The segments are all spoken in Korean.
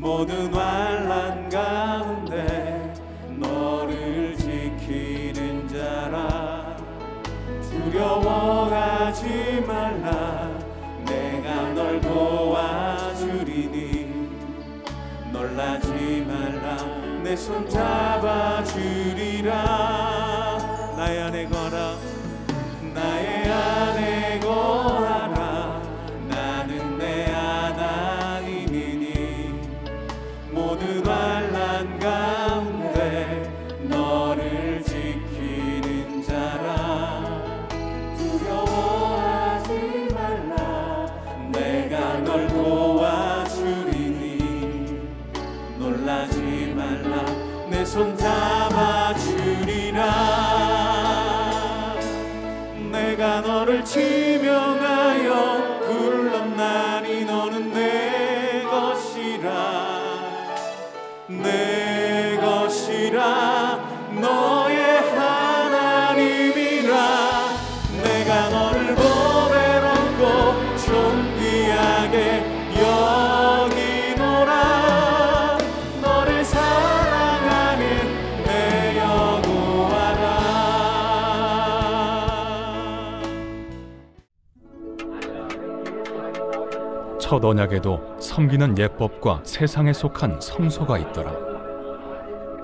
모든 환난 가운데 너를 지키는 자라. 두려워하지 말라. 내가 널 도와주리니. 놀라지 말라. 내 손 잡아주리라. 나의 안에 거하라. 나의 안에 거하라. 나는 내 하나님이니. 모든 환난 가운데 너를 지키는 자라. 두려워하지 말라. 내가 널 도와주리니. 놀라지 말라. 내 손 잡아주리라. 내가 너를 지명하여 불렀나니 너는 내 것이라. 내 것이라. 너의 하나님이라. 내가 너를 보배롭고 존귀하게 여기노라. 너를 사랑하는 내 여호와라. 첫 언약에도 섬기는 예법과 세상에 속한 성소가 있더라.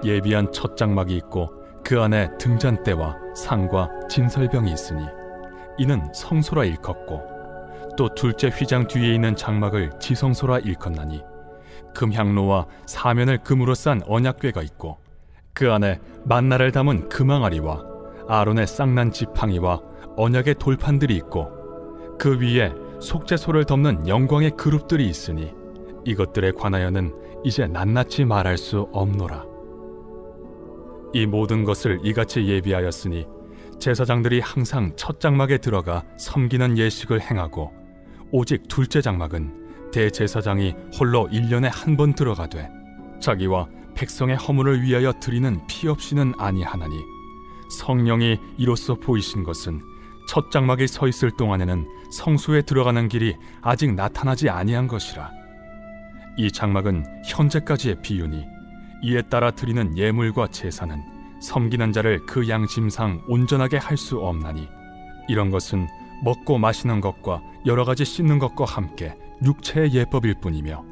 예비한 첫 장막이 있고 그 안에 등잔대와 상과 진설병이 있으니 이는 성소라 일컫고, 또 둘째 휘장 뒤에 있는 장막을 지성소라 일컫나니 금향로와 사면을 금으로 싼 언약궤가 있고 그 안에 만나를 담은 금항아리와 아론의 쌍난 지팡이와 언약의 돌판들이 있고 그 위에 속죄소를 덮는 영광의 그룹들이 있으니 이것들에 관하여는 이제 낱낱이 말할 수 없노라. 이 모든 것을 이같이 예비하였으니 제사장들이 항상 첫 장막에 들어가 섬기는 예식을 행하고, 오직 둘째 장막은 대제사장이 홀로 1년에 한 번 들어가되 자기와 백성의 허물을 위하여 드리는 피 없이는 아니하나니, 성령이 이로써 보이신 것은 첫 장막에 서 있을 동안에는 성소에 들어가는 길이 아직 나타나지 아니한 것이라. 이 장막은 현재까지의 비유니 이에 따라 드리는 예물과 제사는 섬기는 자를 그 양심상 온전하게 할 수 없나니, 이런 것은 먹고 마시는 것과 여러 가지 씻는 것과 함께 육체의 예법일 뿐이며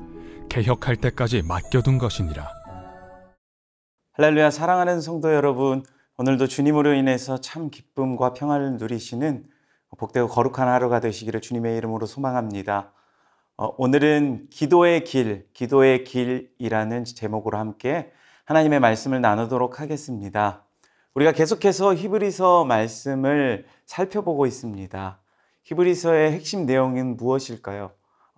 개혁할 때까지 맡겨둔 것이니라. 할렐루야. 사랑하는 성도 여러분, 오늘도 주님으로 인해서 참 기쁨과 평안을 누리시는 복되고 거룩한 하루가 되시기를 주님의 이름으로 소망합니다. 오늘은 기도의 길이라는 제목으로 함께 하나님의 말씀을 나누도록 하겠습니다. 우리가 계속해서 히브리서 말씀을 살펴보고 있습니다. 히브리서의 핵심 내용은 무엇일까요?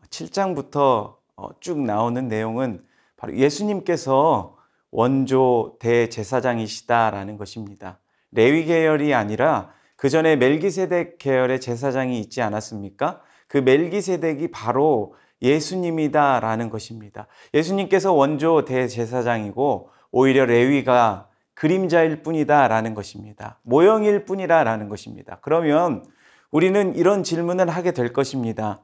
7장부터 쭉 나오는 내용은 바로 예수님께서 원조 대제사장이시다라는 것입니다. 레위 계열이 아니라 그 전에 멜기세덱 계열의 제사장이 있지 않았습니까? 그 멜기세덱이 바로 예수님이다라는 것입니다. 예수님께서 원조 대제사장이고 오히려 레위가 그림자일 뿐이다라는 것입니다. 모형일 뿐이라는 것입니다. 그러면 우리는 이런 질문을 하게 될 것입니다.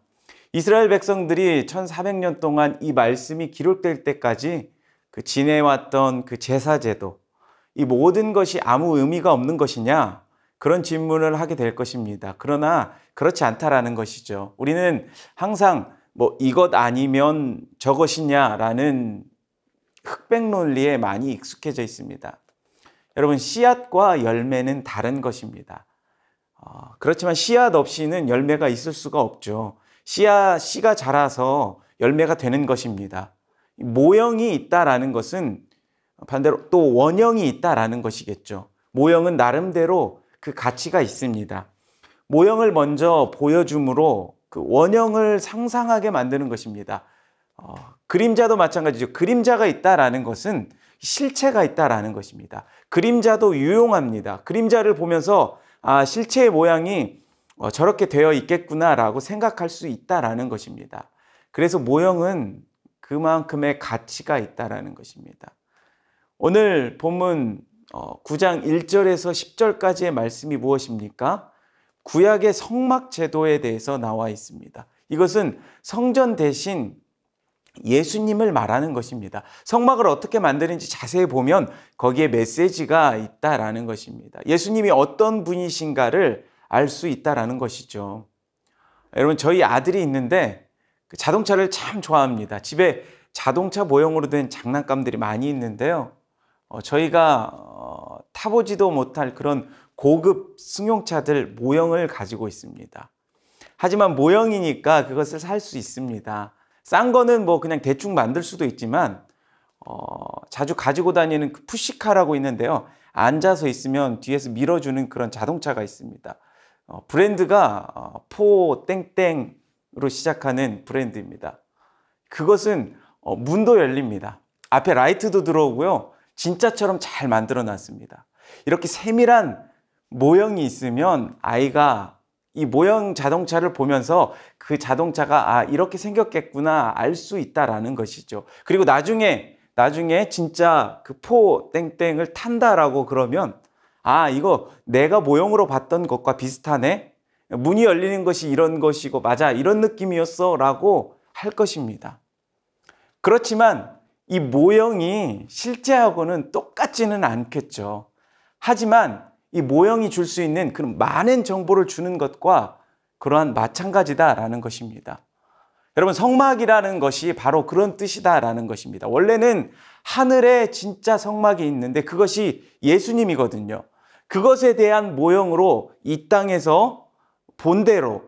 이스라엘 백성들이 1400년 동안 이 말씀이 기록될 때까지 지내왔던 그 제사제도, 이 모든 것이 아무 의미가 없는 것이냐? 그런 질문을 하게 될 것입니다. 그러나 그렇지 않다라는 것이죠. 우리는 항상 이것 아니면 저것이냐라는 흑백 논리에 많이 익숙해져 있습니다. 여러분, 씨앗과 열매는 다른 것입니다. 그렇지만 씨앗 없이는 열매가 있을 수가 없죠. 씨가 자라서 열매가 되는 것입니다. 모형이 있다라는 것은 반대로 또 원형이 있다라는 것이겠죠. 모형은 나름대로 그 가치가 있습니다. 모형을 먼저 보여줌으로 그 원형을 상상하게 만드는 것입니다. 그림자도 마찬가지죠. 그림자가 있다라는 것은 실체가 있다라는 것입니다. 그림자도 유용합니다. 그림자를 보면서 실체의 모양이 저렇게 되어 있겠구나라고 생각할 수 있다라는 것입니다. 그래서 모형은 그만큼의 가치가 있다라는 것입니다. 오늘 본문 9장 1절에서 10절까지의 말씀이 무엇입니까? 구약의 성막 제도에 대해서 나와 있습니다. 이것은 성전 대신 예수님을 말하는 것입니다. 성막을 어떻게 만드는지 자세히 보면 거기에 메시지가 있다라는 것입니다. 예수님이 어떤 분이신가를 알 수 있다라는 것이죠. 여러분, 저희 아들이 있는데 자동차를 참 좋아합니다. 집에 자동차 모형으로 된 장난감들이 많이 있는데요. 저희가 타보지도 못할 그런 고급 승용차들 모형을 가지고 있습니다. 하지만 모형이니까 그것을 살 수 있습니다. 싼 거는 뭐 그냥 대충 만들 수도 있지만 자주 가지고 다니는 그 푸시카라고 있는데요. 앉아서 있으면 뒤에서 밀어주는 그런 자동차가 있습니다. 브랜드가 포 땡땡으로 시작하는 브랜드입니다. 그것은 문도 열립니다. 앞에 라이트도 들어오고요. 진짜처럼 잘 만들어 놨습니다. 이렇게 세밀한 모형이 있으면 아이가 이 모형 자동차를 보면서 그 자동차가 이렇게 생겼겠구나 알 수 있다라는 것이죠. 그리고 나중에 진짜 그 포 땡땡을 탄다라고 그러면 이거 내가 모형으로 봤던 것과 비슷하네. 문이 열리는 것이 이런 것이고 맞아 이런 느낌이었어 라고 할 것입니다. 그렇지만 이 모형이 실제하고는 똑같지는 않겠죠. 하지만 이 모형이 줄 수 있는 그런 많은 정보를 주는 것과 그러한 마찬가지다라는 것입니다. 여러분, 성막이라는 것이 바로 그런 뜻이다라는 것입니다. 원래는 하늘에 진짜 성막이 있는데 그것이 예수님이거든요. 그것에 대한 모형으로 이 땅에서 본대로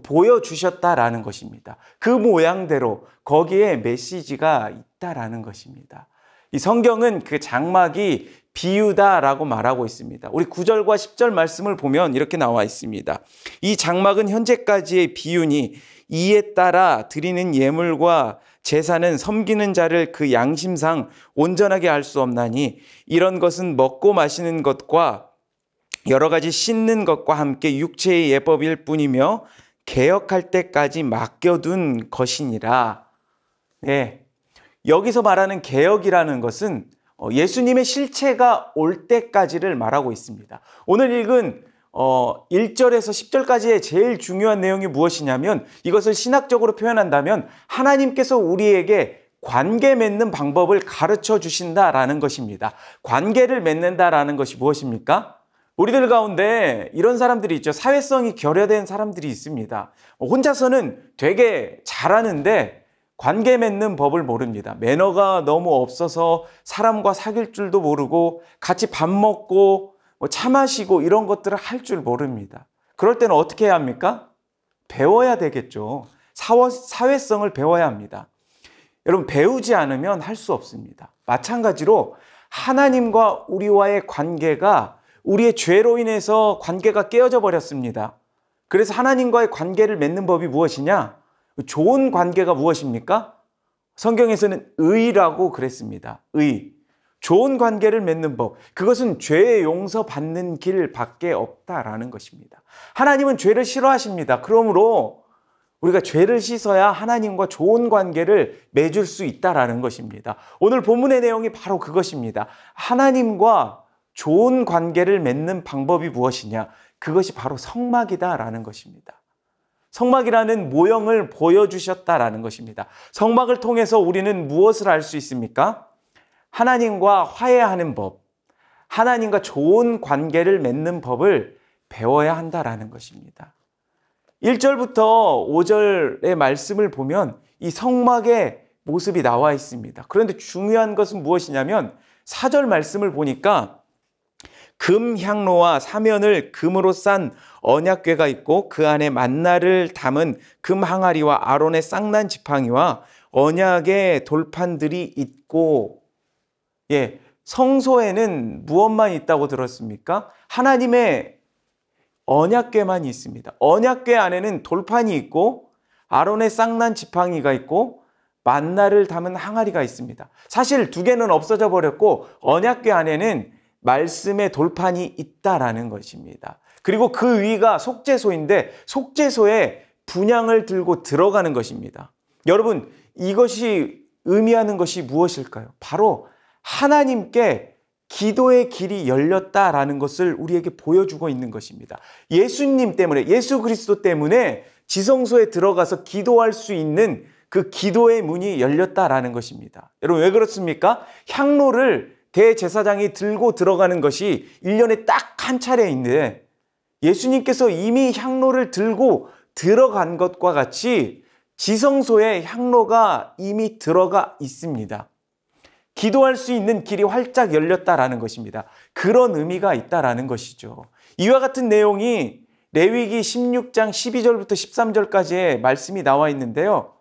보여주셨다라는 것입니다. 그 모양대로 거기에 메시지가 있다라는 것입니다. 이 성경은 그 장막이 비유다라고 말하고 있습니다. 우리 9절과 10절 말씀을 보면 이렇게 나와 있습니다. 이 장막은 현재까지의 비유니 이에 따라 드리는 예물과 제사는 섬기는 자를 그 양심상 온전하게 할 수 없나니 이런 것은 먹고 마시는 것과 여러 가지 씻는 것과 함께 육체의 예법일 뿐이며 개혁할 때까지 맡겨둔 것이니라. 네, 여기서 말하는 개혁이라는 것은 예수님의 실체가 올 때까지를 말하고 있습니다. 오늘 읽은 1절에서 10절까지의 제일 중요한 내용이 무엇이냐면 이것을 신학적으로 표현한다면 하나님께서 우리에게 관계 맺는 방법을 가르쳐 주신다라는 것입니다. 관계를 맺는다라는 것이 무엇입니까? 우리들 가운데 이런 사람들이 있죠. 사회성이 결여된 사람들이 있습니다. 혼자서는 되게 잘하는데 관계 맺는 법을 모릅니다. 매너가 너무 없어서 사람과 사귈 줄도 모르고 같이 밥 먹고 차 마시고 이런 것들을 할 줄 모릅니다. 그럴 때는 어떻게 해야 합니까? 배워야 되겠죠. 사회성을 배워야 합니다. 여러분, 배우지 않으면 할 수 없습니다. 마찬가지로 하나님과 우리와의 관계가 우리의 죄로 인해서 관계가 깨어져 버렸습니다. 그래서 하나님과의 관계를 맺는 법이 무엇이냐? 좋은 관계가 무엇입니까? 성경에서는 의라고 그랬습니다. 의. 좋은 관계를 맺는 법. 그것은 죄의 용서받는 길밖에 없다라는 것입니다. 하나님은 죄를 싫어하십니다. 그러므로 우리가 죄를 씻어야 하나님과 좋은 관계를 맺을 수 있다라는 것입니다. 오늘 본문의 내용이 바로 그것입니다. 하나님과 좋은 관계를 맺는 방법이 무엇이냐? 그것이 바로 성막이다라는 것입니다. 성막이라는 모형을 보여주셨다라는 것입니다. 성막을 통해서 우리는 무엇을 알 수 있습니까? 하나님과 화해하는 법, 하나님과 좋은 관계를 맺는 법을 배워야 한다라는 것입니다. 1절부터 5절의 말씀을 보면 이 성막의 모습이 나와 있습니다. 그런데 중요한 것은 무엇이냐면 4절 말씀을 보니까 금 향로와 사면을 금으로 싼 언약궤가 있고 그 안에 만나를 담은 금 항아리와 아론의 쌍난 지팡이와 언약의 돌판들이 있고, 성소에는 무엇만 있다고 들었습니까? 하나님의 언약궤만 있습니다. 언약궤 안에는 돌판이 있고 아론의 쌍난 지팡이가 있고 만나를 담은 항아리가 있습니다. 사실 두 개는 없어져 버렸고 언약궤 안에는 말씀의 돌판이 있다라는 것입니다. 그리고 그 위가 속죄소인데 속죄소에 분향을 들고 들어가는 것입니다. 여러분, 이것이 의미하는 것이 무엇일까요? 바로 하나님께 기도의 길이 열렸다라는 것을 우리에게 보여주고 있는 것입니다. 예수님 때문에, 예수 그리스도 때문에 지성소에 들어가서 기도할 수 있는 그 기도의 문이 열렸다라는 것입니다. 여러분 왜 그렇습니까? 향로를 대제사장이 들고 들어가는 것이 1년에 딱 한 차례인데 예수님께서 이미 향로를 들고 들어간 것과 같이 지성소에 향로가 이미 들어가 있습니다. 기도할 수 있는 길이 활짝 열렸다라는 것입니다. 그런 의미가 있다라는 것이죠. 이와 같은 내용이 레위기 16장 12절부터 13절까지의 말씀이 나와 있는데요.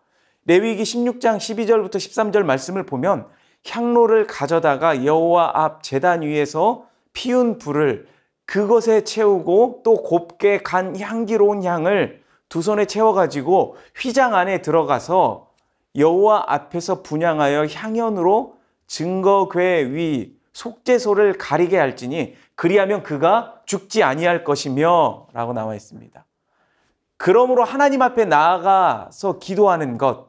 레위기 16장 12절부터 13절 말씀을 보면 향로를 가져다가 여호와 앞 제단 위에서 피운 불을 그것에 채우고 또 곱게 간 향기로운 향을 두 손에 채워가지고 휘장 안에 들어가서 여호와 앞에서 분향하여 향연으로 증거궤 위 속죄소를 가리게 할지니 그리하면 그가 죽지 아니할 것이며 라고 나와 있습니다. 그러므로 하나님 앞에 나아가서 기도하는 것,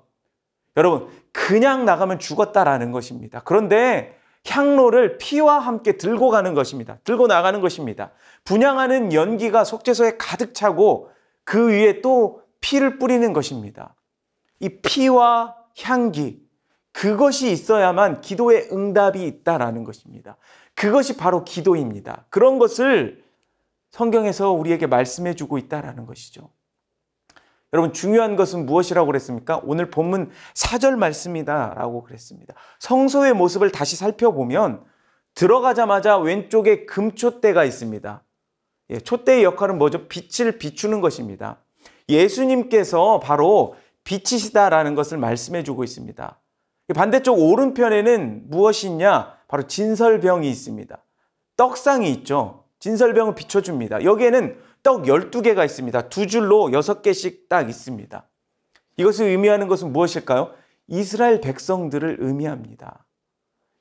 여러분 그냥 나가면 죽었다라는 것입니다. 그런데 향로를 피와 함께 들고 가는 것입니다. 들고 나가는 것입니다. 분향하는 연기가 속죄소에 가득 차고 그 위에 또 피를 뿌리는 것입니다. 이 피와 향기, 그것이 있어야만 기도의 응답이 있다라는 것입니다. 그것이 바로 기도입니다. 그런 것을 성경에서 우리에게 말씀해 주고 있다라는 것이죠. 여러분 중요한 것은 무엇이라고 그랬습니까? 오늘 본문 4절 말씀이다라고 그랬습니다. 성소의 모습을 다시 살펴보면 들어가자마자 왼쪽에 금촛대가 있습니다. 촛대의 역할은 뭐죠? 빛을 비추는 것입니다. 예수님께서 바로 빛이시다라는 것을 말씀해 주고 있습니다. 반대쪽 오른편에는 무엇이 있냐? 바로 진설병이 있습니다. 떡상이 있죠. 진설병을 비춰줍니다. 여기에는 떡 12개가 있습니다. 두 줄로 6개씩 딱 있습니다. 이것을 의미하는 것은 무엇일까요? 이스라엘 백성들을 의미합니다.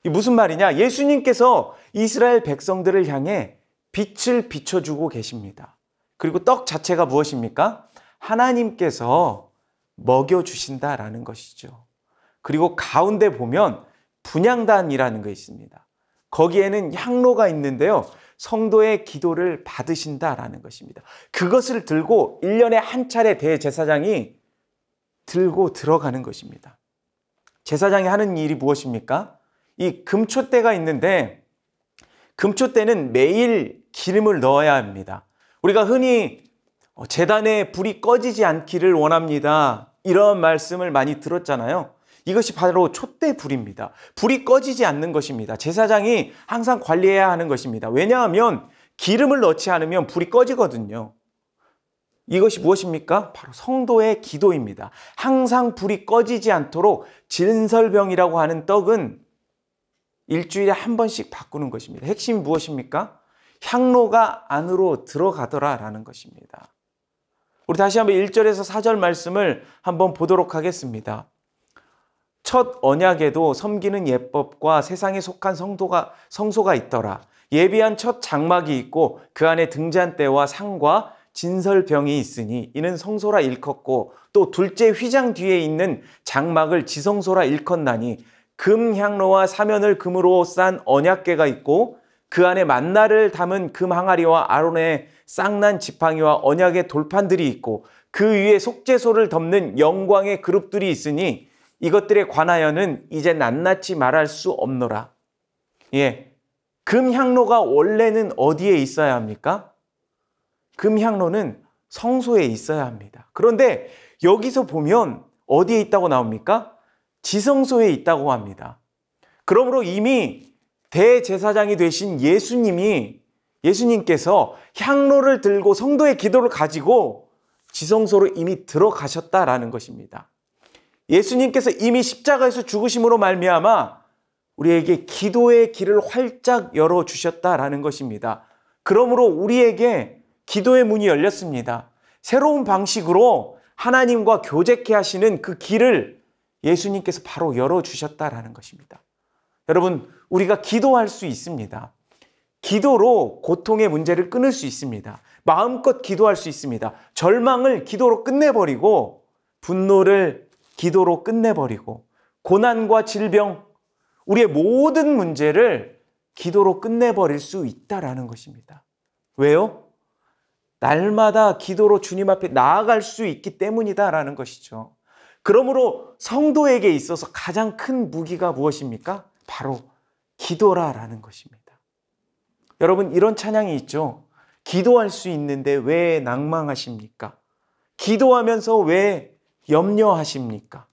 이 무슨 말이냐? 예수님께서 이스라엘 백성들을 향해 빛을 비춰주고 계십니다. 그리고 떡 자체가 무엇입니까? 하나님께서 먹여주신다라는 것이죠. 그리고 가운데 보면 분향단이라는 게 있습니다. 거기에는 향로가 있는데요. 성도의 기도를 받으신다라는 것입니다. 그것을 들고 1년에 한 차례 대제사장이 들고 들어가는 것입니다. 제사장이 하는 일이 무엇입니까? 이 금촛대가 있는데 금촛대는 매일 기름을 넣어야 합니다. 우리가 흔히 제단에 불이 꺼지지 않기를 원합니다. 이런 말씀을 많이 들었잖아요. 이것이 바로 촛대 불입니다. 불이 꺼지지 않는 것입니다. 제사장이 항상 관리해야 하는 것입니다. 왜냐하면 기름을 넣지 않으면 불이 꺼지거든요. 이것이 무엇입니까? 바로 성도의 기도입니다. 항상 불이 꺼지지 않도록 진설병이라고 하는 떡은 일주일에 한 번씩 바꾸는 것입니다. 핵심이 무엇입니까? 향로가 안으로 들어가더라라는 것입니다. 우리 다시 한번 1절에서 4절 말씀을 한번 보도록 하겠습니다. 첫 언약에도 섬기는 예법과 세상에 속한 성소가 있더라. 예비한 첫 장막이 있고 그 안에 등잔대와 상과 진설병이 있으니 이는 성소라 일컫고 또 둘째 휘장 뒤에 있는 장막을 지성소라 일컫나니 금향로와 사면을 금으로 싼 언약궤가 있고 그 안에 만나를 담은 금 항아리와 아론의 쌍난 지팡이와 언약의 돌판들이 있고 그 위에 속죄소를 덮는 영광의 그룹들이 있으니 이것들에 관하여는 이제 낱낱이 말할 수 없노라. 금향로가 원래는 어디에 있어야 합니까? 금향로는 성소에 있어야 합니다. 그런데 여기서 보면 어디에 있다고 나옵니까? 지성소에 있다고 합니다. 그러므로 이미 대제사장이 되신 예수님께서 향로를 들고 성도의 기도를 가지고 지성소로 이미 들어가셨다라는 것입니다. 예수님께서 이미 십자가에서 죽으심으로 말미암아 우리에게 기도의 길을 활짝 열어주셨다라는 것입니다. 그러므로 우리에게 기도의 문이 열렸습니다. 새로운 방식으로 하나님과 교제케 하시는 그 길을 예수님께서 바로 열어주셨다라는 것입니다. 여러분, 우리가 기도할 수 있습니다. 기도로 고통의 문제를 끊을 수 있습니다. 마음껏 기도할 수 있습니다. 절망을 기도로 끝내버리고 분노를 기도로 끝내버리고 고난과 질병, 우리의 모든 문제를 기도로 끝내버릴 수 있다라는 것입니다. 왜요? 날마다 기도로 주님 앞에 나아갈 수 있기 때문이다라는 것이죠. 그러므로 성도에게 있어서 가장 큰 무기가 무엇입니까? 바로 기도라라는 것입니다. 여러분, 이런 찬양이 있죠. 기도할 수 있는데 왜 낭망하십니까? 기도하면서 왜 염려하십니까?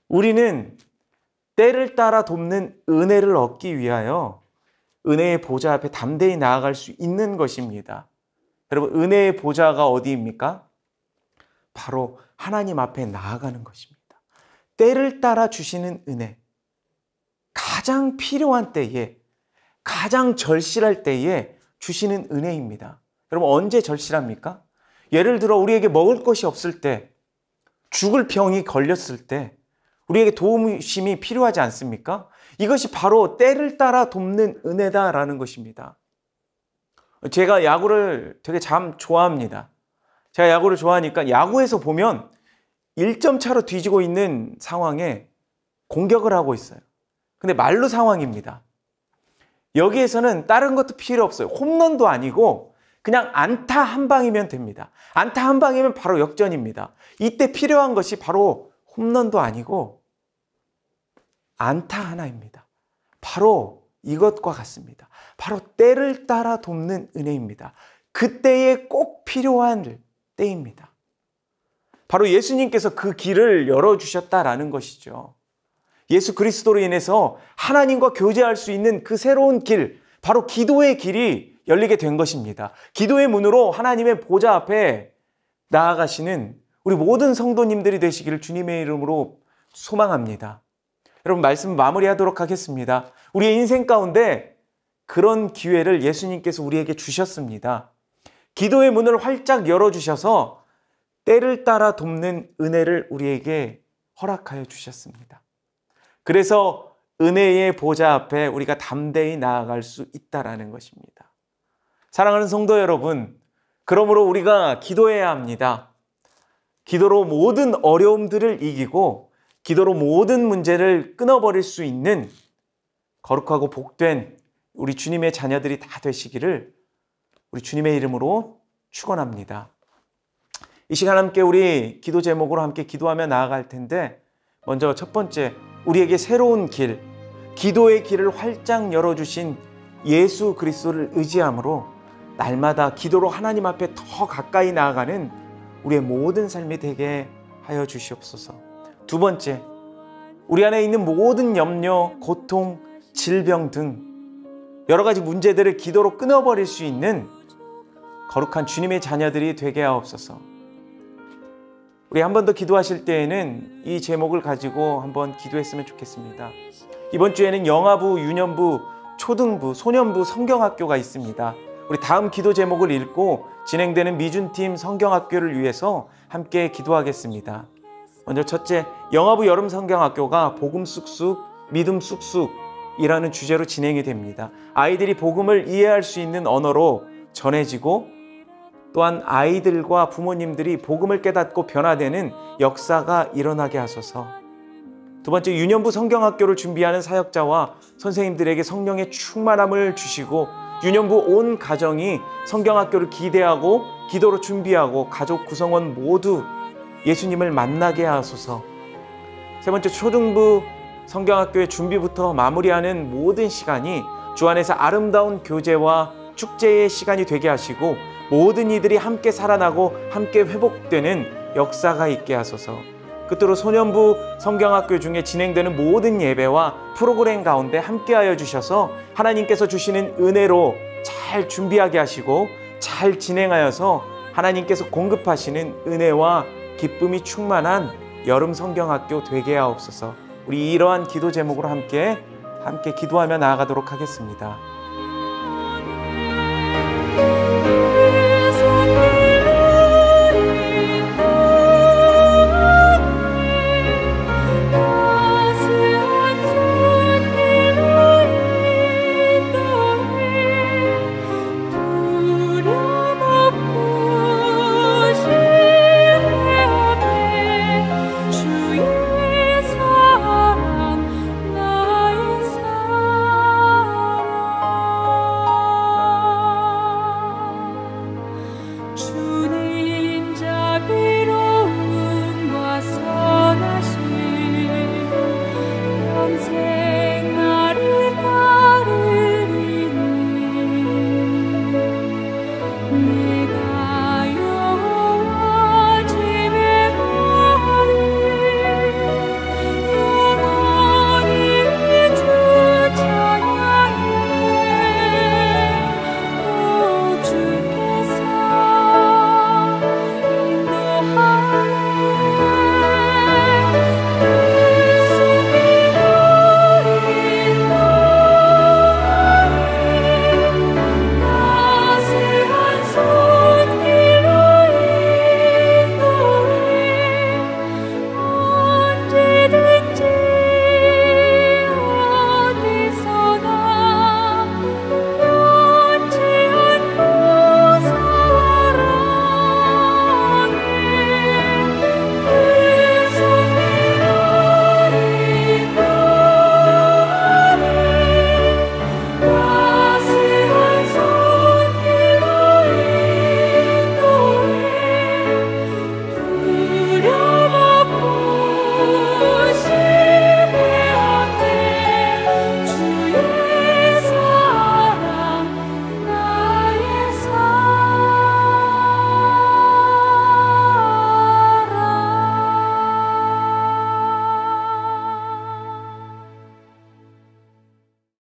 우리는 때를 따라 돕는 은혜를 얻기 위하여 은혜의 보좌 앞에 담대히 나아갈 수 있는 것입니다. 여러분, 은혜의 보좌가 어디입니까? 바로 하나님 앞에 나아가는 것입니다. 때를 따라 주시는 은혜, 가장 필요한 때에, 가장 절실할 때에 주시는 은혜입니다. 여러분, 언제 절실합니까? 예를 들어 우리에게 먹을 것이 없을 때, 죽을 병이 걸렸을 때 우리에게 도움심이 필요하지 않습니까? 이것이 바로 때를 따라 돕는 은혜다라는 것입니다. 제가 야구를 되게 참 좋아합니다. 제가 야구를 좋아하니까 야구에서 보면 1점 차로 뒤지고 있는 상황에 공격을 하고 있어요. 근데 만루 상황입니다. 여기에서는 다른 것도 필요 없어요. 홈런도 아니고 그냥 안타 한 방이면 됩니다. 안타 한 방이면 바로 역전입니다. 이때 필요한 것이 바로 홈런도 아니고 안타 하나입니다. 바로 이것과 같습니다. 바로 때를 따라 돕는 은혜입니다. 그때에 꼭 필요한 때입니다. 바로 예수님께서 그 길을 열어주셨다라는 것이죠. 예수 그리스도로 인해서 하나님과 교제할 수 있는 그 새로운 길, 바로 기도의 길이 열리게 된 것입니다. 기도의 문으로 하나님의 보좌 앞에 나아가시는 우리 모든 성도님들이 되시기를 주님의 이름으로 소망합니다. 여러분, 말씀 마무리하도록 하겠습니다. 우리의 인생 가운데 그런 기회를 예수님께서 우리에게 주셨습니다. 기도의 문을 활짝 열어주셔서 때를 따라 돕는 은혜를 우리에게 허락하여 주셨습니다. 그래서 은혜의 보좌 앞에 우리가 담대히 나아갈 수 있다는 것입니다. 사랑하는 성도 여러분, 그러므로 우리가 기도해야 합니다. 기도로 모든 어려움들을 이기고 기도로 모든 문제를 끊어버릴 수 있는 거룩하고 복된 우리 주님의 자녀들이 다 되시기를 우리 주님의 이름으로 축원합니다. 이 시간 함께 우리 기도 제목으로 함께 기도하며 나아갈 텐데, 먼저 첫 번째, 우리에게 새로운 길, 기도의 길을 활짝 열어주신 예수 그리스도를 의지함으로 날마다 기도로 하나님 앞에 더 가까이 나아가는 우리의 모든 삶이 되게 하여 주시옵소서. 두 번째, 우리 안에 있는 모든 염려, 고통, 질병 등 여러 가지 문제들을 기도로 끊어버릴 수 있는 거룩한 주님의 자녀들이 되게 하옵소서. 우리 한 번 더 기도하실 때에는 이 제목을 가지고 한번 기도했으면 좋겠습니다. 이번 주에는 영아부, 유년부, 초등부, 소년부 성경학교가 있습니다. 우리 다음 기도 제목을 읽고 진행되는 미준팀 성경학교를 위해서 함께 기도하겠습니다. 먼저 첫째, 영아부 여름 성경학교가 복음 쑥쑥, 믿음 쑥쑥이라는 주제로 진행이 됩니다. 아이들이 복음을 이해할 수 있는 언어로 전해지고 또한 아이들과 부모님들이 복음을 깨닫고 변화되는 역사가 일어나게 하소서. 두 번째, 유년부 성경학교를 준비하는 사역자와 선생님들에게 성령의 충만함을 주시고 유년부 온 가정이 성경학교를 기대하고 기도로 준비하고 가족 구성원 모두 예수님을 만나게 하소서. 세 번째, 초등부 성경학교의 준비부터 마무리하는 모든 시간이 주 안에서 아름다운 교제와 축제의 시간이 되게 하시고 모든 이들이 함께 살아나고 함께 회복되는 역사가 있게 하소서. 끝으로 소년부 성경학교 중에 진행되는 모든 예배와 프로그램 가운데 함께하여 주셔서 하나님께서 주시는 은혜로 잘 준비하게 하시고 잘 진행하여서 하나님께서 공급하시는 은혜와 기쁨이 충만한 여름 성경학교 되게 하옵소서. 우리 이러한 기도 제목으로 함께 기도하며 나아가도록 하겠습니다.